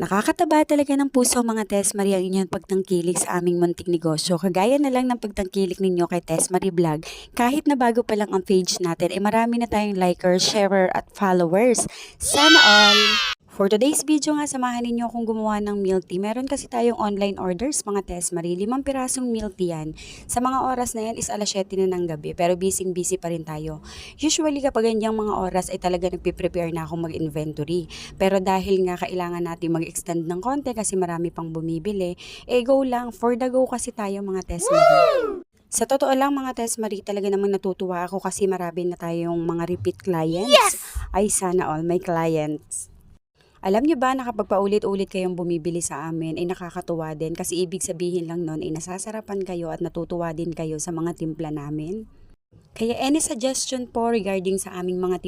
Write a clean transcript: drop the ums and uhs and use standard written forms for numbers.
Nakakataba talaga ng puso mga Tess Marie ang inyong pagtangkilik sa aming munting negosyo. Kagaya na lang ng pagtangkilik ninyo kay Tess Marie Vlog. Kahit na bago pa lang ang page natin, marami na tayong likers, sharer at followers. Sana all! For today's video nga, samahan ninyo akong gumawa ng milk tea. Meron kasi tayong online orders mga Tess Marie. 5 pirasong milk tea yan. Sa mga oras na yan is alas 7 na ng gabi. Pero busy pa rin tayo. Usually kapag ganyang mga oras ay talaga nagpe-prepare na akong mag-inventory. Pero dahil nga kailangan natin mag-extend ng konti kasi marami pang bumibili, go lang. For the go kasi tayo mga Tess Marie. Sa totoo lang mga Tess Marie, talaga namang natutuwa ako kasi marami na tayong mga repeat clients. Yes! Ay sana all may clients. Alam nyo ba na kapag paulit-ulit kayong bumibili sa amin ay nakakatuwa din kasi ibig sabihin lang nun ay nasasarapan kayo at natutuwa din kayo sa mga timpla namin. Kaya any suggestion po regarding sa aming mga